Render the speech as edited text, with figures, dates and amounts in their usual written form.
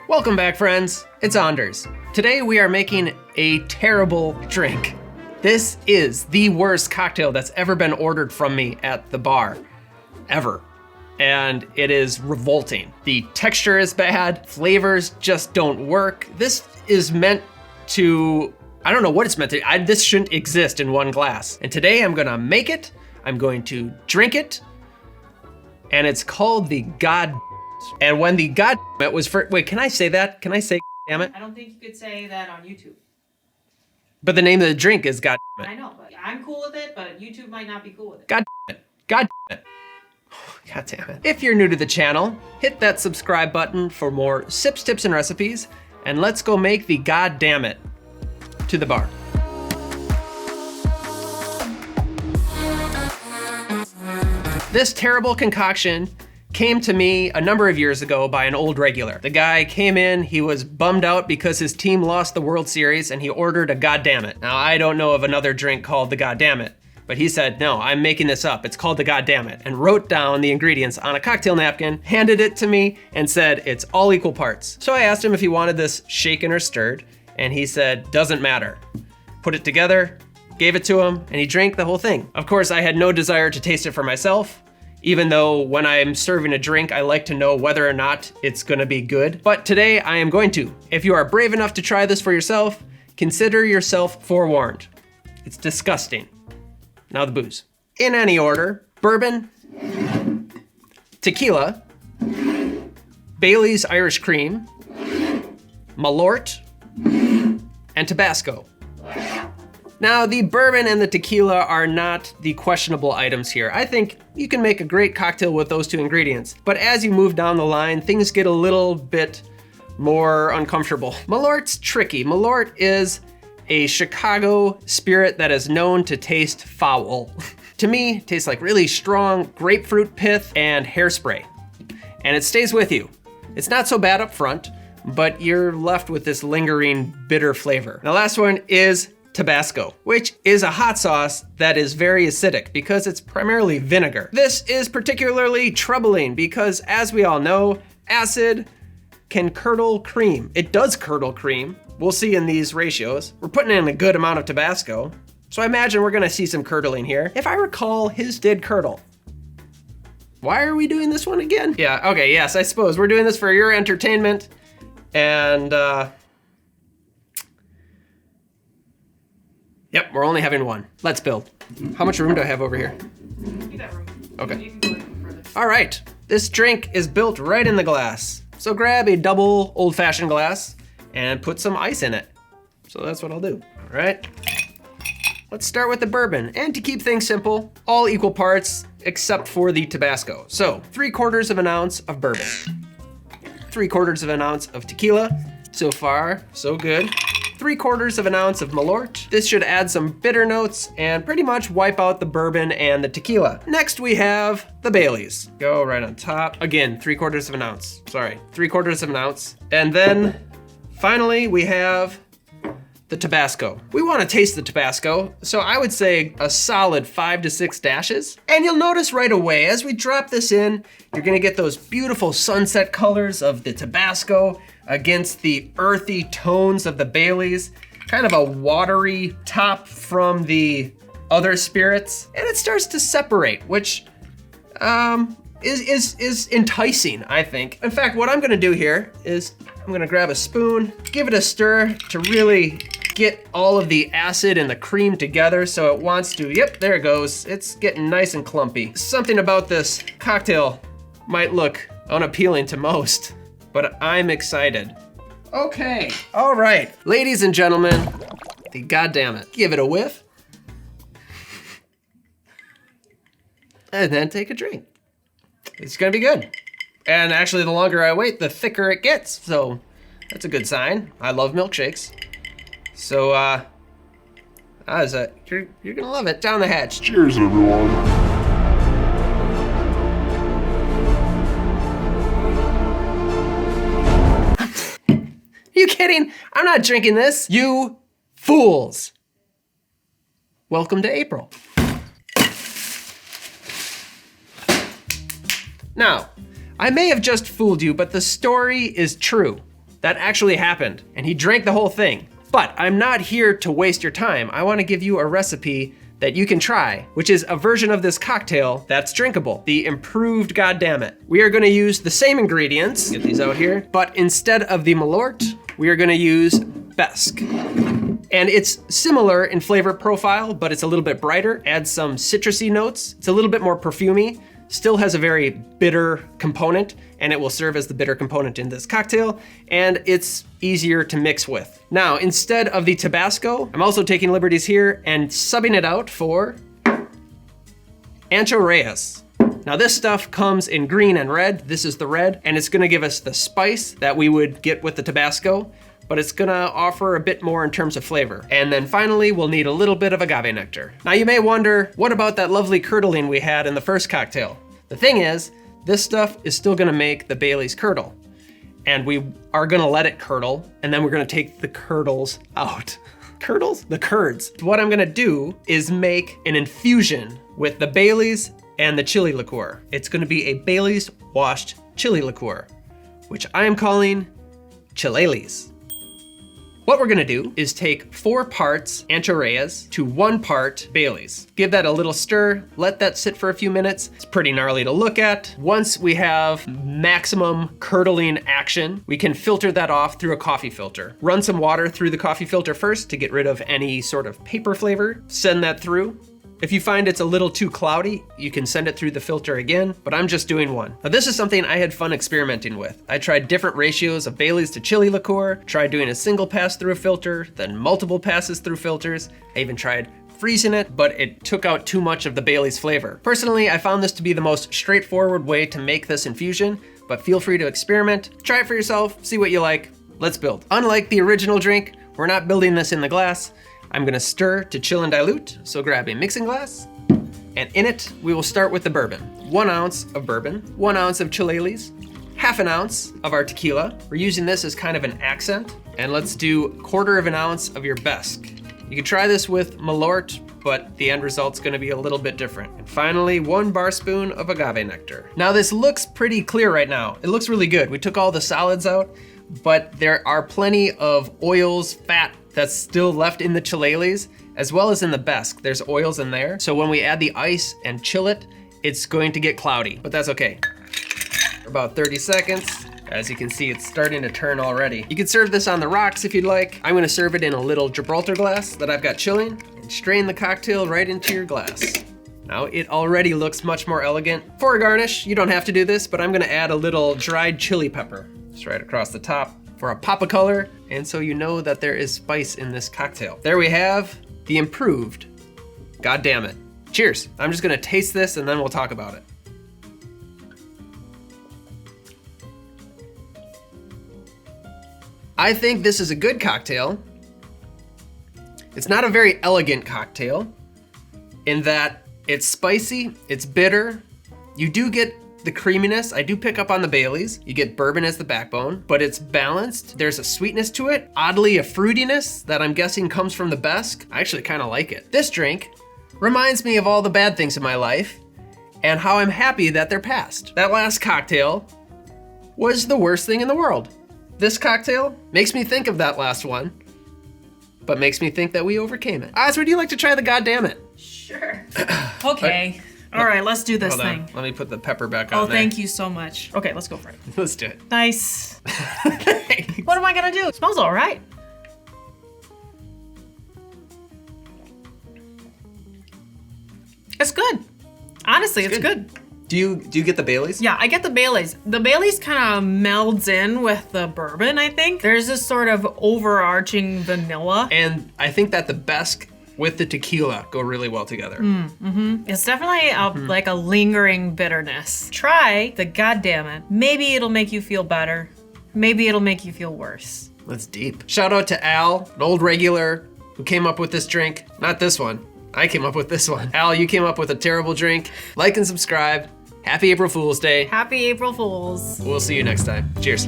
Welcome back, friends. It's Anders. Today we are making a terrible drink. This is the worst cocktail that's ever been ordered from me at the bar, ever. And it is revolting. The texture is bad, flavors just don't work. This is meant to, I don't know what it's meant to, this shouldn't exist in one glass. And today I'm gonna make it, I'm going to drink it, and it's called the God. And when the God it was for, wait, can I say that? Can I say damn it? I don't think you could say that on YouTube. But the name of the drink is God it. I know, but I'm cool with it, but YouTube might not be cool with it. God it. God it. God damn it. If you're new to the channel, hit that subscribe button for more sips, tips, and recipes, and let's go make the God damn it to the bar. This terrible concoction came to me a number of years ago by an old regular. The guy came in, he was bummed out because his team lost the World Series and he ordered a goddammit. Now, I don't know of another drink called the goddammit, but he said, no, I'm making this up. It's called the goddammit, and wrote down the ingredients on a cocktail napkin, handed it to me, and said, it's all equal parts. So I asked him if he wanted this shaken or stirred, and he said, doesn't matter. Put it together, gave it to him, and he drank the whole thing. Of course, I had no desire to taste it for myself, even though when I'm serving a drink, I like to know whether or not it's gonna be good. But today I am going to. If you are brave enough to try this for yourself, consider yourself forewarned. It's disgusting. Now the booze. In any order: bourbon, tequila, Bailey's Irish Cream, Malört, and Tabasco. Now, the bourbon and the tequila are not the questionable items here. I think you can make a great cocktail with those two ingredients. But as you move down the line, things get a little bit more uncomfortable. Malört's tricky. Malört is a Chicago spirit that is known to taste foul. To me, it tastes like really strong grapefruit pith and hairspray. And it stays with you. It's not so bad up front, but you're left with this lingering bitter flavor. The last one is Tabasco, which is a hot sauce that is very acidic because it's primarily vinegar. This is particularly troubling because, as we all know, acid can curdle cream. It does curdle cream. We'll see in these ratios. We're putting in a good amount of Tabasco, so I imagine we're gonna see some curdling here. If I recall, his did curdle. Why are we doing this one again? Yeah, okay, yes, I suppose we're doing this for your entertainment, and yep, we're only having one. Let's build. How much room do I have over here? You got room. Okay. You can go even further. All right, this drink is built right in the glass. So grab a double old-fashioned glass and put some ice in it. So that's what I'll do, all right? Let's start with the bourbon. And to keep things simple, all equal parts except for the Tabasco. So 3/4 of an ounce of bourbon, 3/4 of an ounce of tequila. So far, so good. 3/4 of an ounce of Malört. This should add some bitter notes and pretty much wipe out the bourbon and the tequila. Next we have the Baileys. Go right on top. Again, 3/4 of an ounce. Sorry, 3/4 of an ounce. And then finally we have the Tabasco. We want to taste the Tabasco, so I would say a solid 5 to 6 dashes. And you'll notice right away, as we drop this in, you're gonna get those beautiful sunset colors of the Tabasco against the earthy tones of the Baileys, kind of a watery top from the other spirits, and it starts to separate, which is enticing, I think. In fact, what I'm gonna do here is I'm gonna grab a spoon, give it a stir to really get all of the acid and the cream together so it wants to, yep, there it goes. It's getting nice and clumpy. Something about this cocktail might look unappealing to most, but I'm excited. Okay, all right. Ladies and gentlemen, the goddammit. Give it a whiff. And then take a drink. It's gonna be good. And actually, the longer I wait, the thicker it gets. So that's a good sign. I love milkshakes. So, you're gonna love it. Down the hatch. Cheers, everyone. Are you kidding? I'm not drinking this. You fools. Welcome to April. Now, I may have just fooled you, but the story is true. That actually happened, and he drank the whole thing. But I'm not here to waste your time. I wanna give you a recipe that you can try, which is a version of this cocktail that's drinkable, the improved Goddammit. We are gonna use the same ingredients, get these out here, but instead of the Malört, we are gonna use Besk. And it's similar in flavor profile, but it's a little bit brighter, adds some citrusy notes. It's a little bit more perfumey, still has a very bitter component, and it will serve as the bitter component in this cocktail, and it's easier to mix with. Now, instead of the Tabasco, I'm also taking liberties here and subbing it out for Ancho Reyes. Now this stuff comes in green and red. This is the red, and it's gonna give us the spice that we would get with the Tabasco, but it's gonna offer a bit more in terms of flavor. And then finally, we'll need a little bit of agave nectar. Now you may wonder, what about that lovely curdling we had in the first cocktail? The thing is, this stuff is still gonna make the Bailey's curdle. And we are gonna let it curdle, and then we're gonna take the curdles out. Curdles? The curds. What I'm gonna do is make an infusion with the Bailey's and the chili liqueur. It's gonna be a Bailey's washed chili liqueur, which I am calling Chilailey's. What we're gonna do is take 4 parts Ancho Reyes to 1 part Bailey's. Give that a little stir, let that sit for a few minutes. It's pretty gnarly to look at. Once we have maximum curdling action, we can filter that off through a coffee filter. Run some water through the coffee filter first to get rid of any sort of paper flavor. Send that through. If you find it's a little too cloudy, you can send it through the filter again, but I'm just doing one. Now this is something I had fun experimenting with. I tried different ratios of Bailey's to chili liqueur, tried doing a single pass through a filter, then multiple passes through filters. I even tried freezing it, but it took out too much of the Bailey's flavor. Personally, I found this to be the most straightforward way to make this infusion, but feel free to experiment. Try it for yourself, see what you like. Let's build. Unlike the original drink, we're not building this in the glass. I'm gonna stir to chill and dilute, so grab a mixing glass, and in it, we will start with the bourbon. 1 ounce of bourbon, 1 ounce of Chilailey's, ½ an ounce of our tequila. We're using this as kind of an accent, and let's do 1/4 ounce of your Besk. You can try this with Malört, but the end result's gonna be a little bit different. And finally, 1 bar spoon of agave nectar. Now this looks pretty clear right now. It looks really good. We took all the solids out, but there are plenty of oils, fat, that's still left in the Chilailey's, as well as in the Besk. There's oils in there. So when we add the ice and chill it, it's going to get cloudy, but that's okay. About 30 seconds. As you can see, it's starting to turn already. You can serve this on the rocks if you'd like. I'm gonna serve it in a little Gibraltar glass that I've got chilling, and strain the cocktail right into your glass. Now it already looks much more elegant. For a garnish, you don't have to do this, but I'm gonna add a little dried chili pepper, just right across the top, for a pop of color, and so you know that there is spice in this cocktail. There we have the improved Goddammit. Cheers. I'm just gonna taste this and then we'll talk about it. I think this is a good cocktail. It's not a very elegant cocktail in that it's spicy, it's bitter. You do get the creaminess. I do pick up on the Bailey's. You get bourbon as the backbone, but it's balanced. There's a sweetness to it, oddly a fruitiness that I'm guessing comes from the Besk. I actually kind of like it. This drink reminds me of all the bad things in my life and how I'm happy that they're past. That last cocktail was the worst thing in the world. This cocktail makes me think of that last one, but makes me think that we overcame it. Oz, would you like to try the Goddammit? Sure. Okay. All right, let's do this Hold thing. on. Let me put the pepper back on Oh, there. thank you so much. Okay, let's go for it. Let's do it. Nice. What am I gonna do? It smells all right. It's good. Honestly, it's good. Do you get the Bailey's? Yeah, I get the Bailey's. The Bailey's kind of melds in with the bourbon, I think. There's this sort of overarching vanilla. And I think that the Besk with the tequila go really well together. It's definitely like a lingering bitterness. Try the Goddammit. Maybe it'll make you feel better. Maybe it'll make you feel worse. That's deep. Shout out to Al, an old regular who came up with this drink. Not this one. I came up with this one. Al, you came up with a terrible drink. Like and subscribe. Happy April Fool's Day. Happy April Fools. We'll see you next time. Cheers.